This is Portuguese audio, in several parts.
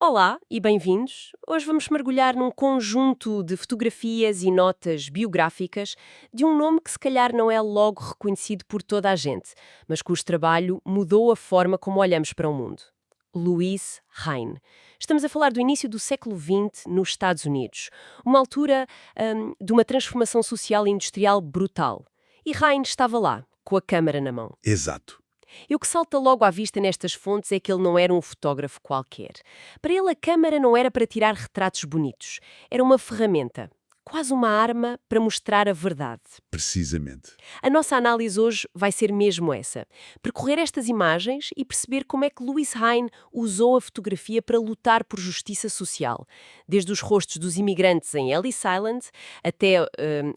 Olá e bem-vindos. Hoje vamos mergulhar num conjunto de fotografias e notas biográficas de um nome que se calhar não é logo reconhecido por toda a gente, mas cujo trabalho mudou a forma como olhamos para o mundo. Louis Hine. Estamos a falar do início do século XX nos Estados Unidos, uma altura de uma transformação social e industrial brutal. E Hine estava lá, com a câmara na mão. Exato. E o que salta logo à vista nestas fontes é que ele não era um fotógrafo qualquer. Para ele, a câmara não era para tirar retratos bonitos. Era uma ferramenta, quase uma arma para mostrar a verdade. Precisamente. A nossa análise hoje vai ser mesmo essa. Percorrer estas imagens e perceber como é que Louis Hine usou a fotografia para lutar por justiça social. Desde os rostos dos imigrantes em Ellis Island até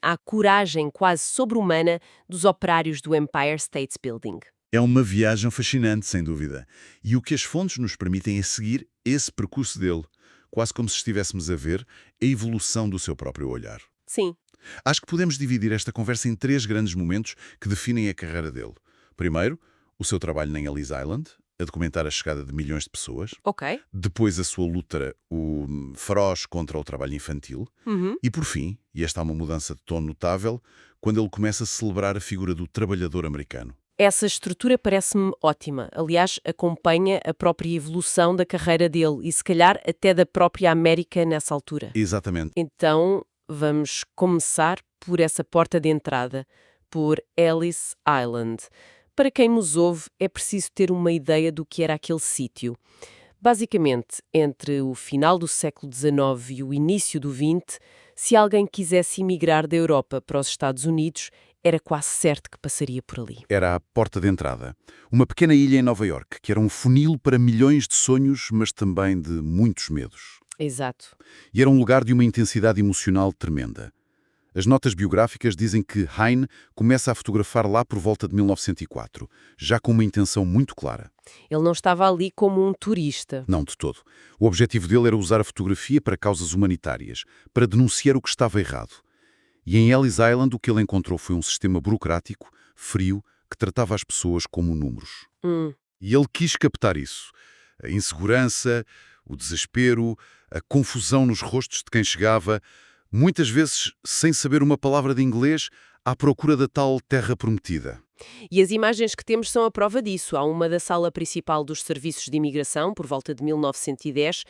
à coragem quase sobre-humana dos operários do Empire State Building. É uma viagem fascinante, sem dúvida. E o que as fontes nos permitem é seguir esse percurso dele, quase como se estivéssemos a ver a evolução do seu próprio olhar. Sim, Acho que podemos dividir esta conversa em três grandes momentos que definem a carreira dele. Primeiro, o seu trabalho em Ellis Island, a documentar a chegada de milhões de pessoas. ok. Depois, a sua luta feroz contra o trabalho infantil. Uhum. E, por fim, e esta é uma mudança de tom notável, quando ele começa a celebrar a figura do trabalhador americano. Essa estrutura parece-me ótima. Aliás, acompanha a própria evolução da carreira dele e, se calhar, até da própria América nessa altura. Exatamente. Então, vamos começar por essa porta de entrada, por Ellis Island. Para quem nos ouve, é preciso ter uma ideia do que era aquele sítio. Basicamente, entre o final do século XIX e o início do XX, se alguém quisesse emigrar da Europa para os Estados Unidos, era quase certo que passaria por ali. Era a porta de entrada. Uma pequena ilha em Nova Iorque, que era um funil para milhões de sonhos, mas também de muitos medos. Exato. E era um lugar de uma intensidade emocional tremenda. As notas biográficas dizem que Hine começa a fotografar lá por volta de 1904, já com uma intenção muito clara. Ele não estava ali como um turista. Não de todo. O objetivo dele era usar a fotografia para causas humanitárias, para denunciar o que estava errado. E em Ellis Island o que ele encontrou foi um sistema burocrático, frio, que tratava as pessoas como números. Hum. E ele quis captar isso. A insegurança, o desespero, a confusão nos rostos de quem chegava, muitas vezes sem saber uma palavra de inglês, à procura da tal terra prometida. E as imagens que temos são a prova disso. Há uma da sala principal dos serviços de imigração, por volta de 1910,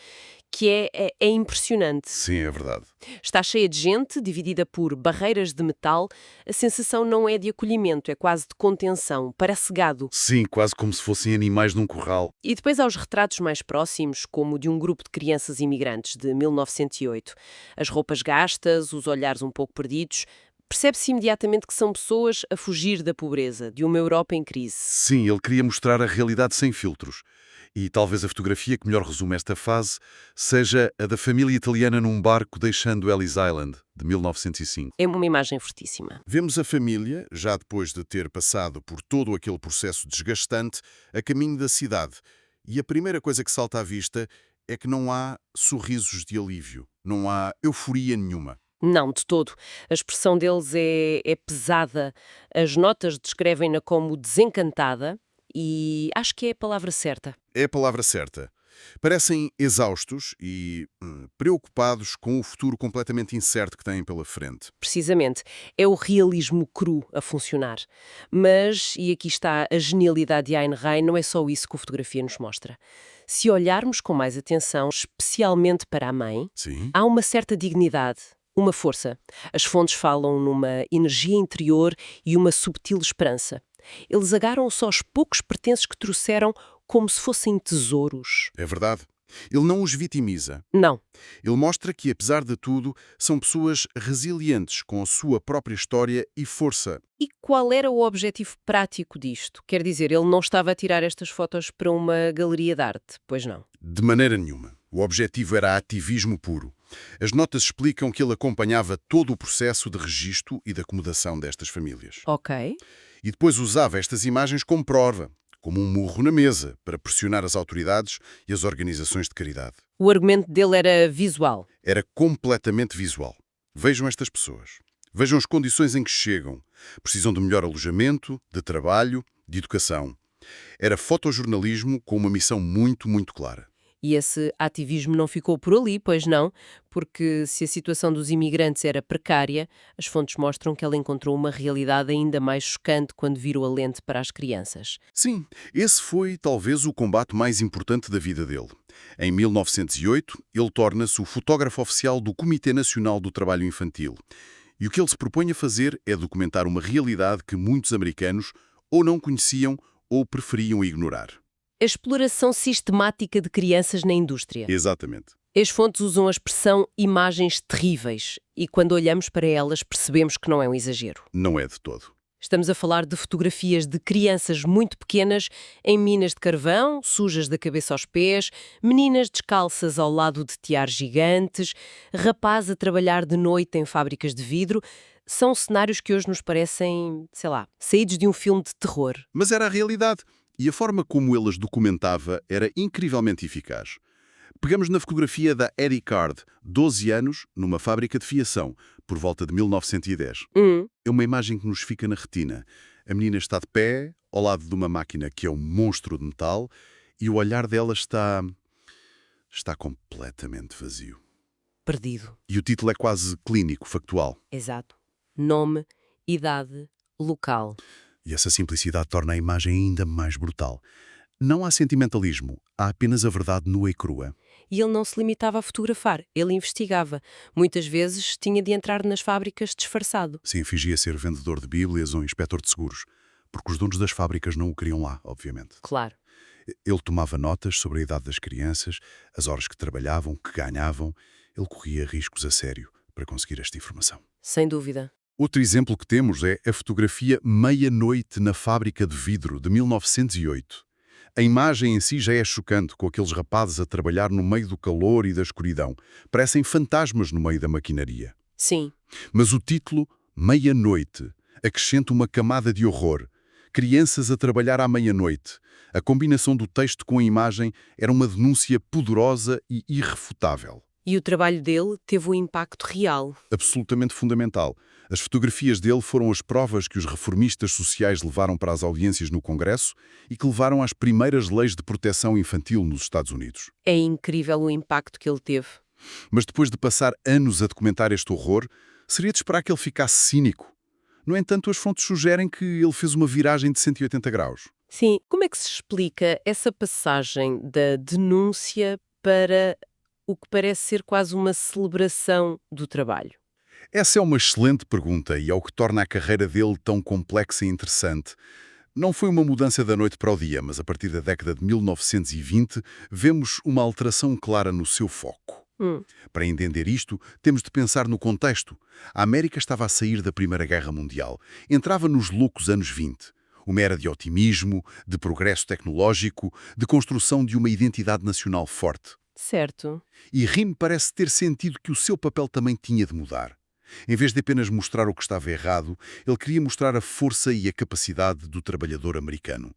que é impressionante. Sim, é verdade. Está cheia de gente, dividida por barreiras de metal. A sensação não é de acolhimento, é quase de contenção, parece gado. Sim, quase como se fossem animais num curral. E depois há os retratos mais próximos, como o de um grupo de crianças imigrantes, de 1908. As roupas gastas, os olhares um pouco perdidos. Percebe-se imediatamente que são pessoas a fugir da pobreza, de uma Europa em crise. Sim, ele queria mostrar a realidade sem filtros. E talvez a fotografia que melhor resume esta fase seja a da família italiana num barco deixando Ellis Island, de 1905. É uma imagem fortíssima. Vemos a família, já depois de ter passado por todo aquele processo desgastante, a caminho da cidade. E a primeira coisa que salta à vista é que não há sorrisos de alívio, não há euforia nenhuma. Não, de todo. A expressão deles é pesada. As notas descrevem-na como desencantada e acho que é a palavra certa. É a palavra certa. Parecem exaustos e preocupados com o futuro completamente incerto que têm pela frente. Precisamente. É o realismo cru a funcionar. Mas, e aqui está a genialidade de Ayn Rand, não é só isso que a fotografia nos mostra. Se olharmos com mais atenção, especialmente para a mãe, Sim. há uma certa dignidade. Uma força. As fontes falam numa energia interior e uma subtil esperança. Eles agarram só os poucos pertences que trouxeram como se fossem tesouros. É verdade. Ele não os vitimiza. Não. Ele mostra que, apesar de tudo, são pessoas resilientes com a sua própria história e força. E qual era o objetivo prático disto? Quer dizer, ele não estava a tirar estas fotos para uma galeria de arte, pois não? De maneira nenhuma. O objetivo era ativismo puro. As notas explicam que ele acompanhava todo o processo de registro e de acomodação destas famílias. Ok. E depois usava estas imagens como prova, como um murro na mesa, para pressionar as autoridades e as organizações de caridade. O argumento dele era visual. Era completamente visual. Vejam estas pessoas. Vejam as condições em que chegam. Precisam de melhor alojamento, de trabalho, de educação. Era fotojornalismo com uma missão muito, muito clara. E esse ativismo não ficou por ali, pois não, porque se a situação dos imigrantes era precária, as fontes mostram que ela encontrou uma realidade ainda mais chocante quando virou a lente para as crianças. Sim, esse foi talvez o combate mais importante da vida dele. Em 1908, ele torna-se o fotógrafo oficial do Comitê Nacional do Trabalho Infantil. E o que ele se propõe a fazer é documentar uma realidade que muitos americanos ou não conheciam ou preferiam ignorar. A exploração sistemática de crianças na indústria. Exatamente. As fontes usam a expressão imagens terríveis e quando olhamos para elas percebemos que não é um exagero. Não é de todo. Estamos a falar de fotografias de crianças muito pequenas em minas de carvão, sujas da cabeça aos pés, meninas descalças ao lado de tiares gigantes, rapazes a trabalhar de noite em fábricas de vidro. São cenários que hoje nos parecem, sei lá, saídos de um filme de terror. Mas era a realidade. E a forma como ele as documentava era incrivelmente eficaz. Pegamos na fotografia da Eddie Card, 12 anos, numa fábrica de fiação, por volta de 1910. É uma imagem que nos fica na retina. A menina está de pé, ao lado de uma máquina que é um monstro de metal, e o olhar dela está completamente vazio. Perdido. E o título é quase clínico, factual. Exato. Nome, idade, local. E essa simplicidade torna a imagem ainda mais brutal. Não há sentimentalismo, há apenas a verdade nua e crua. E ele não se limitava a fotografar, ele investigava. Muitas vezes tinha de entrar nas fábricas disfarçado. Sim, fingia ser vendedor de bíblias ou inspetor de seguros, porque os donos das fábricas não o queriam lá, obviamente. Claro. Ele tomava notas sobre a idade das crianças, as horas que trabalhavam, que ganhavam. Ele corria riscos a sério para conseguir esta informação. Sem dúvida. Outro exemplo que temos é a fotografia Meia-Noite na Fábrica de Vidro, de 1908. A imagem em si já é chocante, com aqueles rapazes a trabalhar no meio do calor e da escuridão. Parecem fantasmas no meio da maquinaria. Sim. Mas o título, Meia-Noite, acrescenta uma camada de horror. Crianças a trabalhar à meia-noite. A combinação do texto com a imagem era uma denúncia poderosa e irrefutável. E o trabalho dele teve um impacto real. Absolutamente fundamental. As fotografias dele foram as provas que os reformistas sociais levaram para as audiências no Congresso e que levaram às primeiras leis de proteção infantil nos Estados Unidos. É incrível o impacto que ele teve. Mas depois de passar anos a documentar este horror, seria de esperar que ele ficasse cínico. No entanto, as fontes sugerem que ele fez uma viragem de 180 graus. Sim, como é que se explica essa passagem da denúncia para o que parece ser quase uma celebração do trabalho? Essa é uma excelente pergunta e é o que torna a carreira dele tão complexa e interessante. Não foi uma mudança da noite para o dia, mas a partir da década de 1920 vemos uma alteração clara no seu foco. Para entender isto, temos de pensar no contexto. A América estava a sair da Primeira Guerra Mundial. Entrava nos loucos anos 20. Uma era de otimismo, de progresso tecnológico, de construção de uma identidade nacional forte. Certo. E Rhim parece ter sentido que o seu papel também tinha de mudar. Em vez de apenas mostrar o que estava errado, ele queria mostrar a força e a capacidade do trabalhador americano.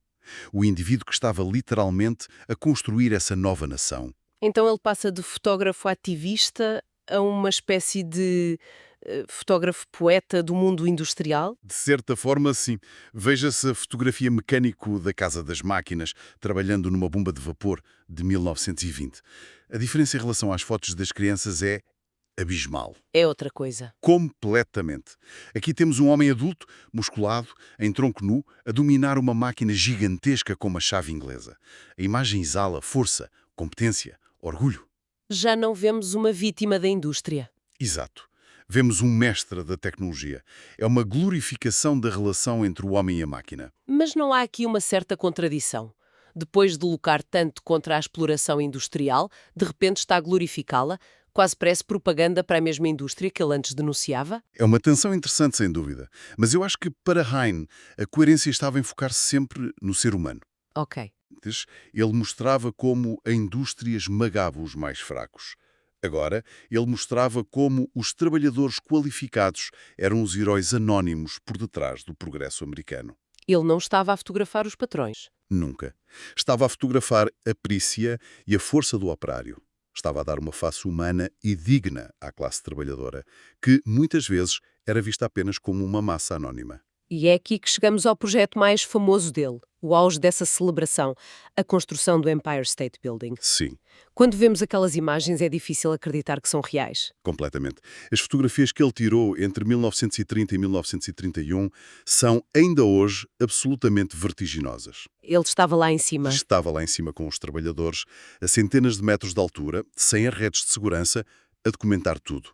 O indivíduo que estava literalmente a construir essa nova nação. Então ele passa de fotógrafo ativista a uma espécie de fotógrafo poeta do mundo industrial? De certa forma, sim. Veja-se a fotografia mecânico da Casa das Máquinas, trabalhando numa bomba de vapor, de 1920. A diferença em relação às fotos das crianças é abismal. É outra coisa. Completamente. Aqui temos um homem adulto, musculado, em tronco nu, a dominar uma máquina gigantesca com uma chave inglesa. A imagem exala força, competência, orgulho. Já não vemos uma vítima da indústria. Exato. Vemos um mestre da tecnologia. É uma glorificação da relação entre o homem e a máquina. Mas não há aqui uma certa contradição. Depois de lutar tanto contra a exploração industrial, de repente está a glorificá-la, quase parece propaganda para a mesma indústria que ele antes denunciava? É uma tensão interessante, sem dúvida. Mas eu acho que, para Hine, a coerência estava em focar-se sempre no ser humano. Ok. Ele mostrava como a indústria esmagava os mais fracos. Agora, ele mostrava como os trabalhadores qualificados eram os heróis anónimos por detrás do progresso americano. Ele não estava a fotografar os patrões. Nunca. Estava a fotografar a perícia e a força do operário. Estava a dar uma face humana e digna à classe trabalhadora, que, muitas vezes, era vista apenas como uma massa anónima. E é aqui que chegamos ao projeto mais famoso dele, o auge dessa celebração, a construção do Empire State Building. Sim, Quando vemos aquelas imagens é difícil acreditar que são reais. completamente. As fotografias que ele tirou entre 1930 e 1931 são, ainda hoje, absolutamente vertiginosas. Ele estava lá em cima. Estava lá em cima com os trabalhadores, a centenas de metros de altura, sem as redes de segurança, a documentar tudo.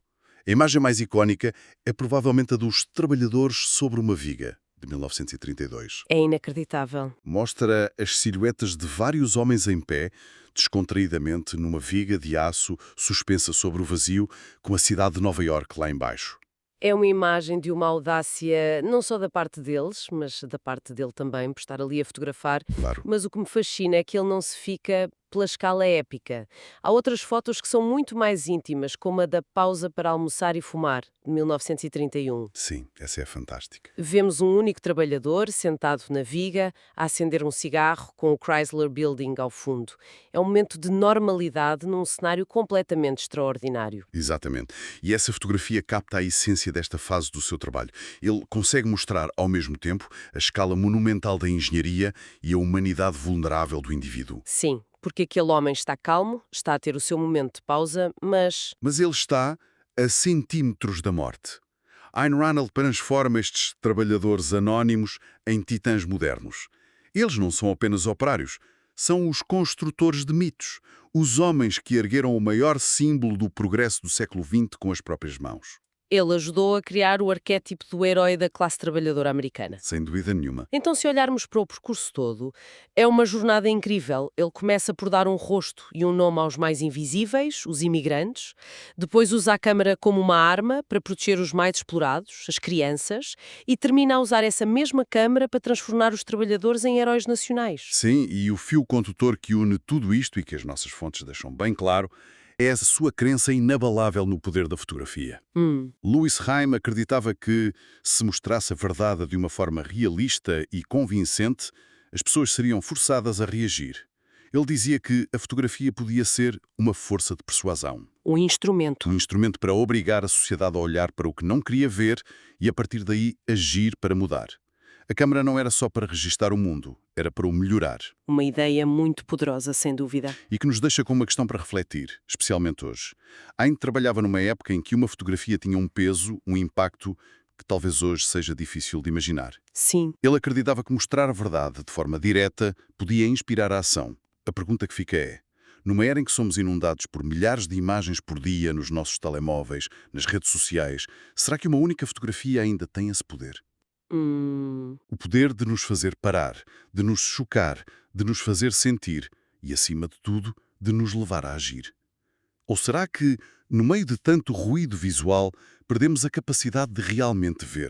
A imagem mais icónica é provavelmente a dos trabalhadores sobre uma viga, de 1932. É inacreditável. Mostra as silhuetas de vários homens em pé, descontraídamente numa viga de aço suspensa sobre o vazio, com a cidade de Nova Iorque lá embaixo. É uma imagem de uma audácia, não só da parte deles, mas da parte dele também, por estar ali a fotografar. Claro. Mas o que me fascina é que ele não se fica pela escala épica. Há outras fotos que são muito mais íntimas, como a da pausa para almoçar e fumar, de 1931. Sim, essa é fantástica. Vemos um único trabalhador sentado na viga a acender um cigarro com o Chrysler Building ao fundo. É um momento de normalidade num cenário completamente extraordinário. Exatamente. E essa fotografia capta a essência desta fase do seu trabalho. Ele consegue mostrar, ao mesmo tempo, a escala monumental da engenharia e a humanidade vulnerável do indivíduo. Sim, porque aquele homem está calmo, está a ter o seu momento de pausa, mas Mas ele está a centímetros da morte. Ayn Rand transforma estes trabalhadores anónimos em titãs modernos. Eles não são apenas operários, são os construtores de mitos, os homens que ergueram o maior símbolo do progresso do século XX com as próprias mãos. ele ajudou a criar o arquétipo do herói da classe trabalhadora americana. Sem dúvida nenhuma. Então, se olharmos para o percurso todo, é uma jornada incrível. Ele começa por dar um rosto e um nome aos mais invisíveis, os imigrantes. Depois usa a câmara como uma arma para proteger os mais explorados, as crianças. E termina a usar essa mesma câmara para transformar os trabalhadores em heróis nacionais. Sim, e o fio condutor que une tudo isto e que as nossas fontes deixam bem claro é a sua crença inabalável no poder da fotografia. Louis Haim acreditava que, se mostrasse a verdade de uma forma realista e convincente, as pessoas seriam forçadas a reagir. Ele dizia que a fotografia podia ser uma força de persuasão, Um instrumento. um instrumento para obrigar a sociedade a olhar para o que não queria ver e, a partir daí, agir para mudar. A câmara não era só para registar o mundo, era para o melhorar. Uma ideia muito poderosa, sem dúvida. E que nos deixa com uma questão para refletir, especialmente hoje. Ayn trabalhava numa época em que uma fotografia tinha um peso, um impacto, que talvez hoje seja difícil de imaginar. Sim. Ele acreditava que mostrar a verdade de forma direta podia inspirar a ação. A pergunta que fica é, numa era em que somos inundados por milhares de imagens por dia nos nossos telemóveis, nas redes sociais, será que uma única fotografia ainda tem esse poder? O poder de nos fazer parar, de nos chocar, de nos fazer sentir e, acima de tudo, de nos levar a agir. Ou será que, no meio de tanto ruído visual, perdemos a capacidade de realmente ver,